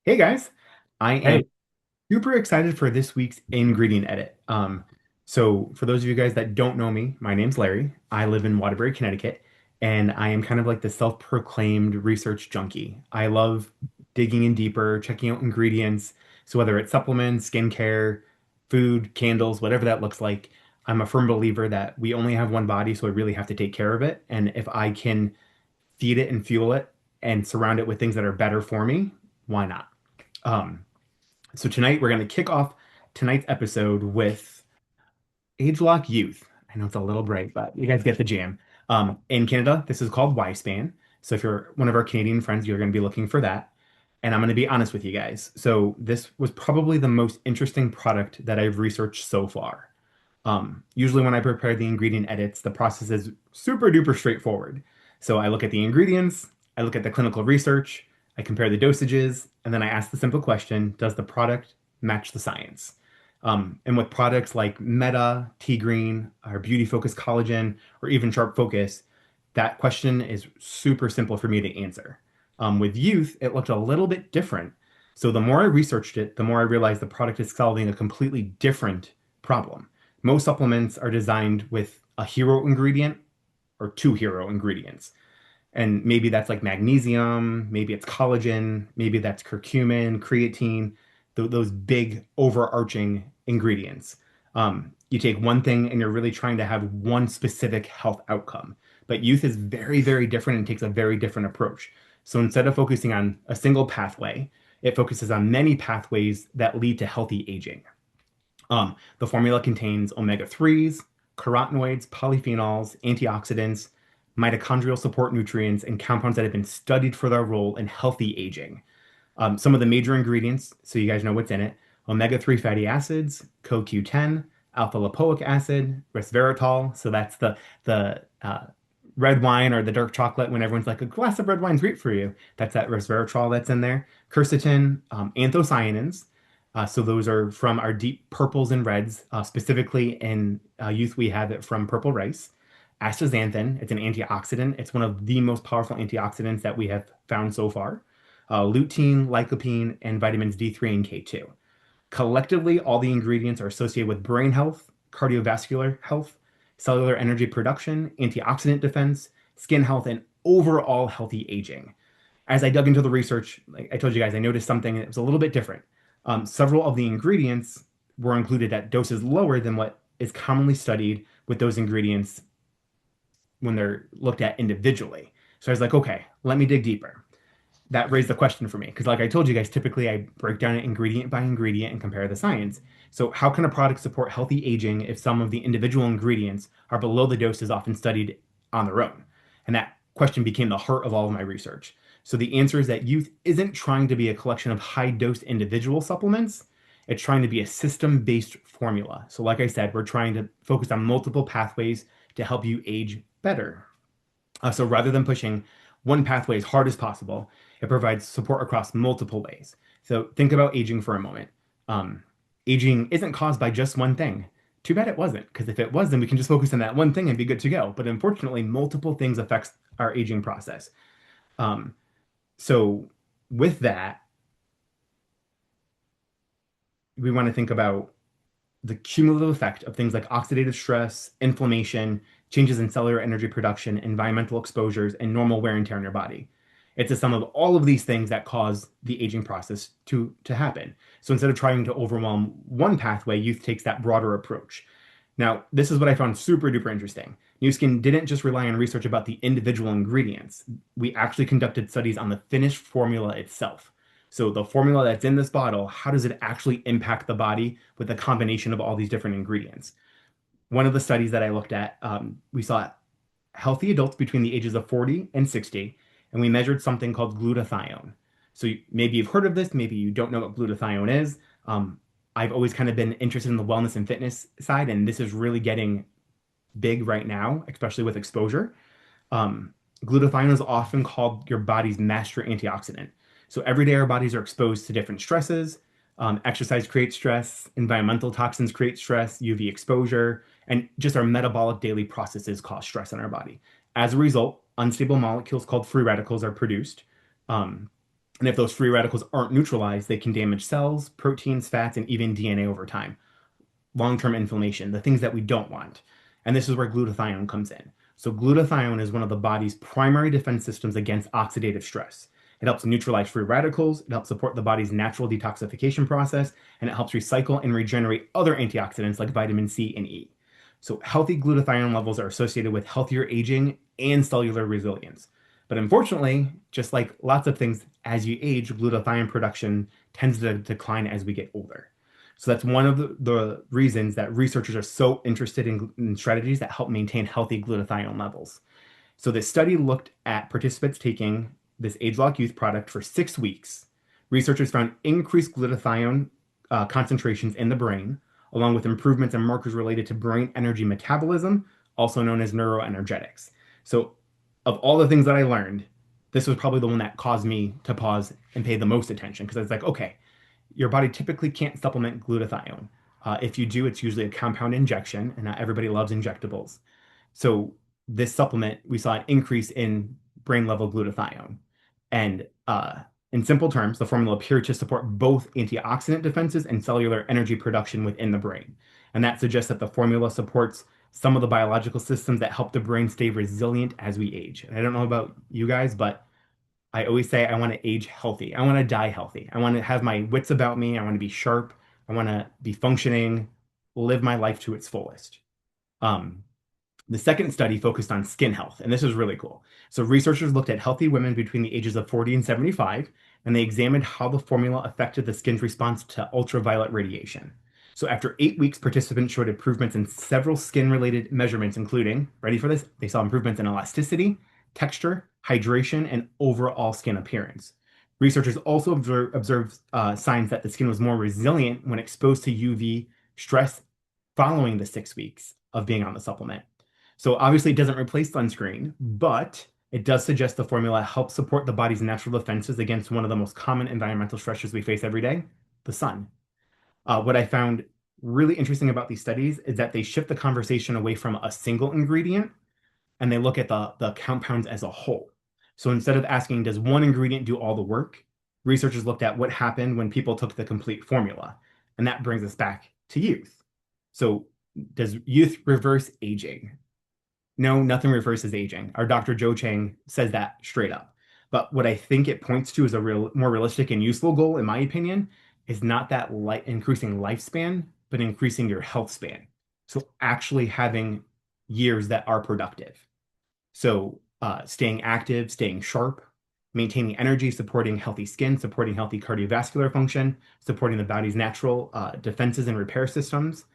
Hey guys, I am Hey, super excited for this week's ingredient edit. So for those of you guys that don't know me, my name's Larry. I live in Waterbury, Connecticut, and I am kind of like the self-proclaimed research junkie. I love digging in deeper, checking out ingredients. So whether it's supplements, skincare, food, candles, whatever that looks like, I'm a firm believer that we only have one body, so I really have to take care of it. And if I can feed it and fuel it and surround it with things that are better for me, why not? Um, so tonight we're going to kick off tonight's episode with ageLoc Youth. I know it's a little bright, but you guys get the jam. In Canada, this is called Y-span. So if you're one of our Canadian friends, you're going to be looking for that. And I'm going to be honest with you guys. So this was probably the most interesting product that I've researched so far. Usually when I prepare the ingredient edits, the process is super duper straightforward. So I look at the ingredients, I look at the clinical research, I compare the dosages, and then I ask the simple question, does the product match the science? And with products like Meta, T-Green, or Beauty Focus Collagen, or even Sharp Focus, that question is super simple for me to answer. With youth, it looked a little bit different. So the more I researched it, the more I realized the product is solving a completely different problem. Most supplements are designed with a hero ingredient or two hero ingredients. And maybe that's like magnesium, maybe it's collagen, maybe that's curcumin, creatine, those big overarching ingredients. You take one thing and you're really trying to have one specific health outcome. But youth is very, very different and takes a very different approach. So instead of focusing on a single pathway, it focuses on many pathways that lead to healthy aging. The formula contains omega-3s, carotenoids, polyphenols, antioxidants, mitochondrial support nutrients, and compounds that have been studied for their role in healthy aging. Some of the major ingredients, so you guys know what's in it: omega-3 fatty acids, CoQ10, alpha-lipoic acid, resveratrol. So that's the red wine or the dark chocolate when everyone's like, a glass of red wine's great for you. That's that resveratrol that's in there. Quercetin, anthocyanins. So those are from our deep purples and reds. Specifically in youth, we have it from purple rice. Astaxanthin, it's an antioxidant. It's one of the most powerful antioxidants that we have found so far. Lutein, lycopene, and vitamins D3 and K2. Collectively, all the ingredients are associated with brain health, cardiovascular health, cellular energy production, antioxidant defense, skin health, and overall healthy aging. As I dug into the research, like I told you guys, I noticed something that was a little bit different. Several of the ingredients were included at doses lower than what is commonly studied with those ingredients when they're looked at individually. So I was like, okay, let me dig deeper. That raised the question for me because, like I told you guys, typically I break down it ingredient by ingredient and compare the science. So, how can a product support healthy aging if some of the individual ingredients are below the doses often studied on their own? And that question became the heart of all of my research. So, the answer is that youth isn't trying to be a collection of high dose individual supplements. It's trying to be a system based formula. So, like I said, we're trying to focus on multiple pathways to help you age better. So rather than pushing one pathway as hard as possible, it provides support across multiple ways. So think about aging for a moment. Um, Aging isn't caused by just one thing. Too bad it wasn't, because if it was, then we can just focus on that one thing and be good to go. But unfortunately, multiple things affects our aging process. Um, so with that, we want to think about the cumulative effect of things like oxidative stress, inflammation, changes in cellular energy production, environmental exposures, and normal wear and tear in your body. It's a sum of all of these things that cause the aging process to happen. So instead of trying to overwhelm one pathway, youth takes that broader approach. Now, this is what I found super duper interesting. New Skin didn't just rely on research about the individual ingredients. We actually conducted studies on the finished formula itself. So the formula that's in this bottle, how does it actually impact the body with a combination of all these different ingredients? One of the studies that I looked at, we saw healthy adults between the ages of 40 and 60, and we measured something called glutathione. So maybe you've heard of this, maybe you don't know what glutathione is. I've always kind of been interested in the wellness and fitness side, and this is really getting big right now, especially with exposure. Um, Glutathione is often called your body's master antioxidant. So every day our bodies are exposed to different stresses. Exercise creates stress, environmental toxins create stress, UV exposure, and just our metabolic daily processes cause stress in our body. As a result, unstable molecules called free radicals are produced. Um, And if those free radicals aren't neutralized, they can damage cells, proteins, fats, and even DNA over time. Long-term inflammation, the things that we don't want. And this is where glutathione comes in. So glutathione is one of the body's primary defense systems against oxidative stress. It helps neutralize free radicals, it helps support the body's natural detoxification process, and it helps recycle and regenerate other antioxidants like vitamin C and E. So healthy glutathione levels are associated with healthier aging and cellular resilience. But unfortunately, just like lots of things, as you age, glutathione production tends to decline as we get older. So that's one of the reasons that researchers are so interested in strategies that help maintain healthy glutathione levels. So this study looked at participants taking this ageLoc Youth product for 6 weeks. Researchers found increased glutathione concentrations in the brain, along with improvements in markers related to brain energy metabolism, also known as neuroenergetics. So, of all the things that I learned, this was probably the one that caused me to pause and pay the most attention because I was like, okay, your body typically can't supplement glutathione. If you do, it's usually a compound injection, and not everybody loves injectables. So this supplement, we saw an increase in brain level glutathione. And in simple terms, the formula appeared to support both antioxidant defenses and cellular energy production within the brain. And that suggests that the formula supports some of the biological systems that help the brain stay resilient as we age. And I don't know about you guys, but I always say I want to age healthy. I want to die healthy. I want to have my wits about me. I want to be sharp. I want to be functioning, live my life to its fullest. Um, the second study focused on skin health, and this is really cool. So researchers looked at healthy women between the ages of 40 and 75, and they examined how the formula affected the skin's response to ultraviolet radiation. So after 8 weeks, participants showed improvements in several skin-related measurements, including, ready for this? They saw improvements in elasticity, texture, hydration, and overall skin appearance. Researchers also observed signs that the skin was more resilient when exposed to UV stress following the 6 weeks of being on the supplement. So obviously it doesn't replace sunscreen, but it does suggest the formula helps support the body's natural defenses against one of the most common environmental stressors we face every day, the sun. What I found really interesting about these studies is that they shift the conversation away from a single ingredient and they look at the compounds as a whole. So instead of asking, does one ingredient do all the work? Researchers looked at what happened when people took the complete formula. And that brings us back to youth. So does youth reverse aging? No, nothing reverses aging. Our Dr. Joe Chang says that straight up. But what I think it points to is a more realistic and useful goal, in my opinion, is not that increasing lifespan, but increasing your health span. So actually having years that are productive. So staying active, staying sharp, maintaining energy, supporting healthy skin, supporting healthy cardiovascular function, supporting the body's natural defenses and repair systems.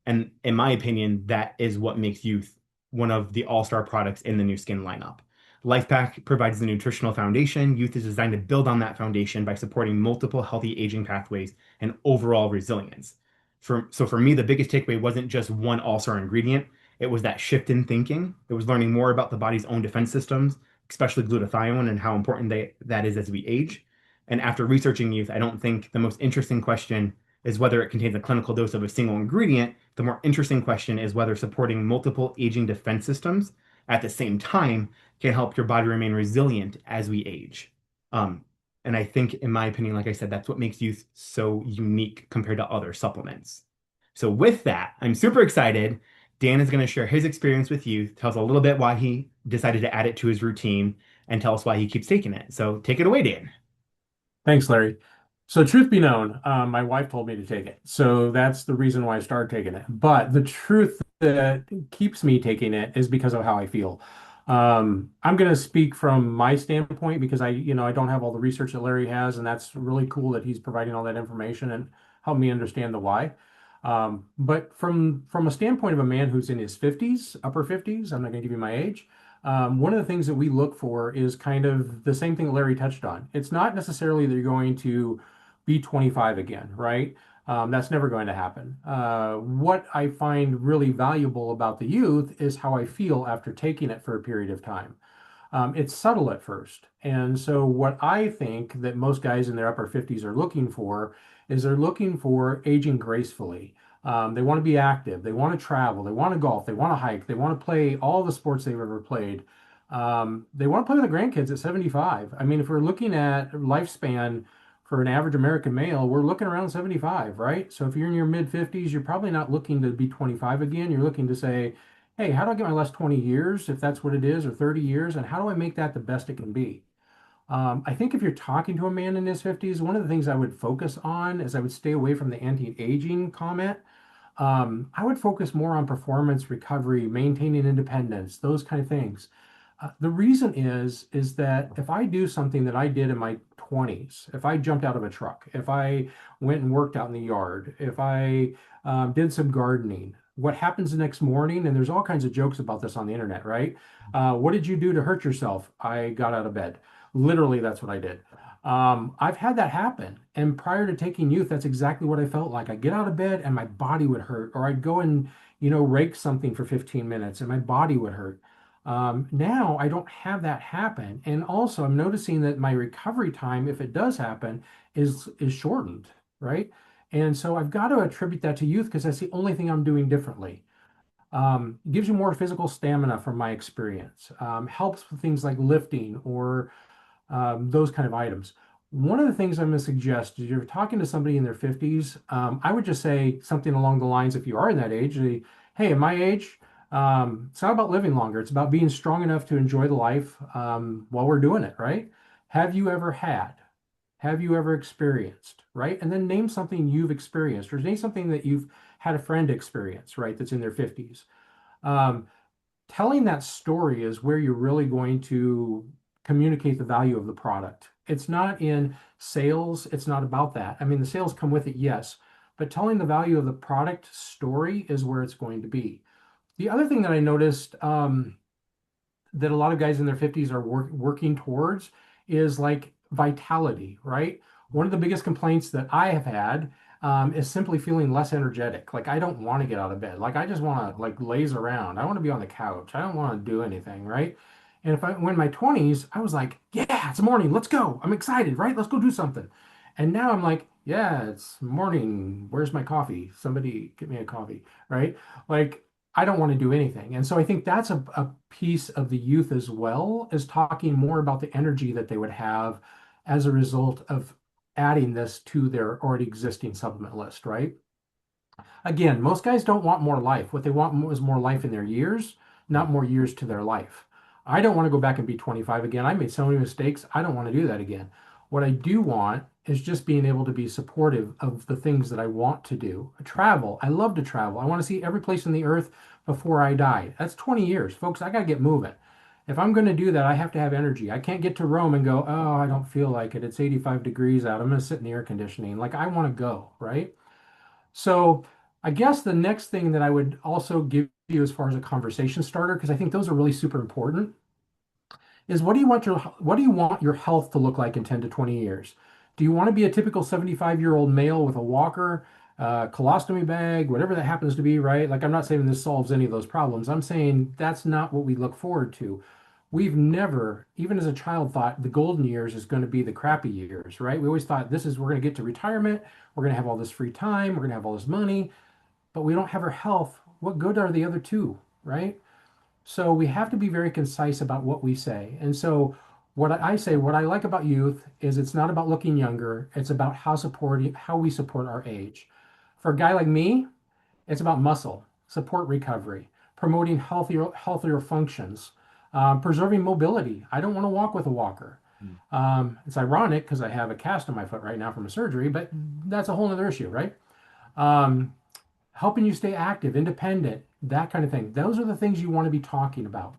And in my opinion, that is what makes youth one of the all-star products in the new skin lineup. LifePak provides the nutritional foundation. Youth is designed to build on that foundation by supporting multiple healthy aging pathways and overall resilience. So for me, the biggest takeaway wasn't just one all-star ingredient. It was that shift in thinking. It was learning more about the body's own defense systems, especially glutathione and how important that is as we age. And after researching youth, I don't think the most interesting question is whether it contains a clinical dose of a single ingredient. The more interesting question is whether supporting multiple aging defense systems at the same time can help your body remain resilient as we age. Um, and I think, in my opinion, like I said, that's what makes youth so unique compared to other supplements. So with that, I'm super excited. Dan is going to share his experience with youth, tell us a little bit why he decided to add it to his routine, and tell us why he keeps taking it. So take it away, Dan. Thanks, Larry. So, truth be known, my wife told me to take it. So that's the reason why I started taking it. But the truth that keeps me taking it is because of how I feel. I'm going to speak from my standpoint because I don't have all the research that Larry has, and that's really cool that he's providing all that information and help me understand the why. But from a standpoint of a man who's in his 50s, upper 50s, I'm not going to give you my age. One of the things that we look for is kind of the same thing that Larry touched on. It's not necessarily that you're going to be 25 again, right? That's never going to happen. What I find really valuable about the youth is how I feel after taking it for a period of time. It's subtle at first. And so, what I think that most guys in their upper 50s are looking for is they're looking for aging gracefully. They want to be active, they want to travel, they want to golf, they want to hike, they want to play all the sports they've ever played. They want to play with the grandkids at 75. I mean, if we're looking at lifespan for an average American male, we're looking around 75, right? So if you're in your mid 50s, you're probably not looking to be 25 again. You're looking to say, hey, how do I get my last 20 years, if that's what it is, or 30 years, and how do I make that the best it can be? I think if you're talking to a man in his 50s, one of the things I would focus on is I would stay away from the anti-aging comment. I would focus more on performance, recovery, maintaining independence, those kind of things. The reason is that if I do something that I did in my 20s, if I jumped out of a truck, if I went and worked out in the yard, if I did some gardening, what happens the next morning? And there's all kinds of jokes about this on the internet, right? What did you do to hurt yourself? I got out of bed. Literally, that's what I did. I've had that happen. And prior to taking youth, that's exactly what I felt like. I'd get out of bed and my body would hurt, or I'd go and, rake something for 15 minutes and my body would hurt. Now I don't have that happen. And also I'm noticing that my recovery time, if it does happen, is shortened, right? And so I've got to attribute that to youth because that's the only thing I'm doing differently. Gives you more physical stamina from my experience. Helps with things like lifting or those kind of items. One of the things I'm going to suggest is you're talking to somebody in their 50s. I would just say something along the lines, if you are in that age, hey, at my age, it's not about living longer. It's about being strong enough to enjoy the life while we're doing it, right? Have you ever had? Have you ever experienced, right? And then name something you've experienced or name something that you've had a friend experience, right? That's in their 50s. Um, Telling that story is where you're really going to communicate the value of the product. It's not in sales, it's not about that. I mean, the sales come with it, yes, but telling the value of the product story is where it's going to be. The other thing that I noticed that a lot of guys in their 50s are working towards is like vitality, right? One of the biggest complaints that I have had is simply feeling less energetic. Like I don't want to get out of bed. Like I just want to like laze around. I want to be on the couch. I don't want to do anything, right? And if I when in my 20s, I was like, yeah, it's morning. Let's go. I'm excited, right? Let's go do something. And now I'm like, yeah, it's morning. Where's my coffee? Somebody get me a coffee, right? Like I don't want to do anything. And so I think that's a piece of the youth as well, is talking more about the energy that they would have as a result of adding this to their already existing supplement list, right? Again, most guys don't want more life. What they want is more life in their years, not more years to their life. I don't want to go back and be 25 again. I made so many mistakes. I don't want to do that again. What I do want is just being able to be supportive of the things that I want to do. Travel. I love to travel. I want to see every place on the earth before I die. That's 20 years. Folks, I got to get moving. If I'm going to do that, I have to have energy. I can't get to Rome and go, oh, I don't feel like it. It's 85 degrees out. I'm going to sit in the air conditioning. Like I want to go, right? So I guess the next thing that I would also give you as far as a conversation starter, because I think those are really super important, is what do you want your health to look like in 10 to 20 years? Do you want to be a typical 75-year-old male with a walker, colostomy bag, whatever that happens to be, right? Like I'm not saying this solves any of those problems. I'm saying that's not what we look forward to. We've never, even as a child, thought the golden years is going to be the crappy years, right? We always thought we're going to get to retirement, we're going to have all this free time, we're going to have all this money, but we don't have our health. What good are the other two, right? So we have to be very concise about what we say. And so what I like about youth is it's not about looking younger, it's about how we support our age. For a guy like me, it's about muscle, support recovery, promoting healthier functions, preserving mobility. I don't want to walk with a walker. Mm. It's ironic because I have a cast on my foot right now from a surgery, but that's a whole other issue, right? Um, Helping you stay active, independent, that kind of thing. Those are the things you want to be talking about.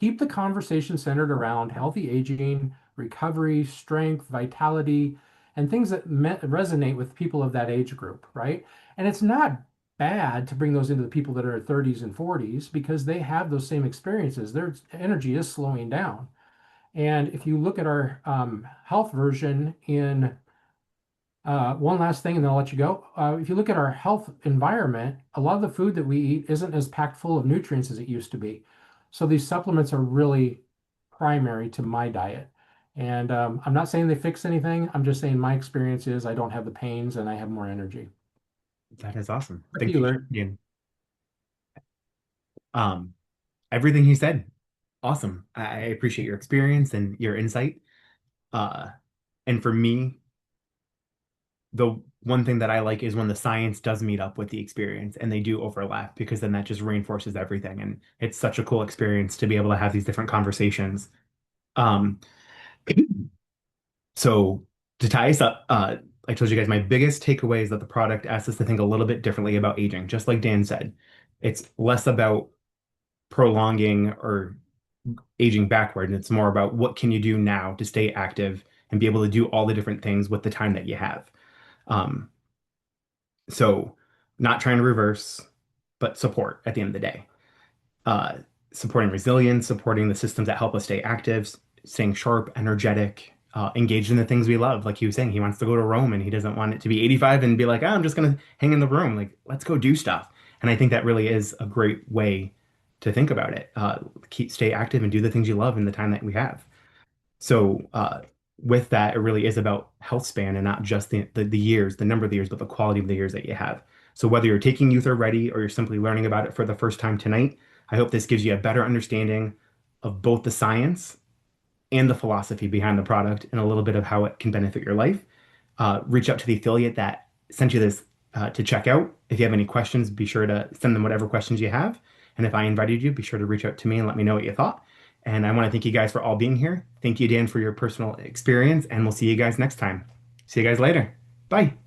Keep the conversation centered around healthy aging, recovery, strength, vitality, and things that resonate with people of that age group, right? And it's not bad to bring those into the people that are 30s and 40s because they have those same experiences. Their energy is slowing down. And if you look at our health version in one last thing, and then I'll let you go. If you look at our health environment, a lot of the food that we eat isn't as packed full of nutrients as it used to be. So these supplements are really primary to my diet. And I'm not saying they fix anything. I'm just saying my experience is I don't have the pains and I have more energy. That is awesome. Back to Thank you, you. Larry. Again. Um, Everything he said. Awesome. I appreciate your experience and your insight. Uh, and for me, the one thing that I like is when the science does meet up with the experience and they do overlap because then that just reinforces everything. And it's such a cool experience to be able to have these different conversations. Um, so to tie us up, I told you guys my biggest takeaway is that the product asks us to think a little bit differently about aging. Just like Dan said, it's less about prolonging or aging backward, and it's more about what can you do now to stay active and be able to do all the different things with the time that you have. Um, so not trying to reverse, but support at the end of the day. Uh, Supporting resilience, supporting the systems that help us stay active, staying sharp, energetic, engaged in the things we love. Like he was saying, he wants to go to Rome and he doesn't want it to be 85 and be like, oh, I'm just going to hang in the room. Like, let's go do stuff. And I think that really is a great way to think about it. Stay active and do the things you love in the time that we have. So with that, it really is about health span and not just the years, the number of the years, but the quality of the years that you have. So whether you're taking Youth Are Ready or you're simply learning about it for the first time tonight, I hope this gives you a better understanding of both the science and the philosophy behind the product and a little bit of how it can benefit your life. Reach out to the affiliate that sent you this to check out. If you have any questions, be sure to send them whatever questions you have. And if I invited you, be sure to reach out to me and let me know what you thought. And I want to thank you guys for all being here. Thank you, Dan, for your personal experience, and we'll see you guys next time. See you guys later. Bye.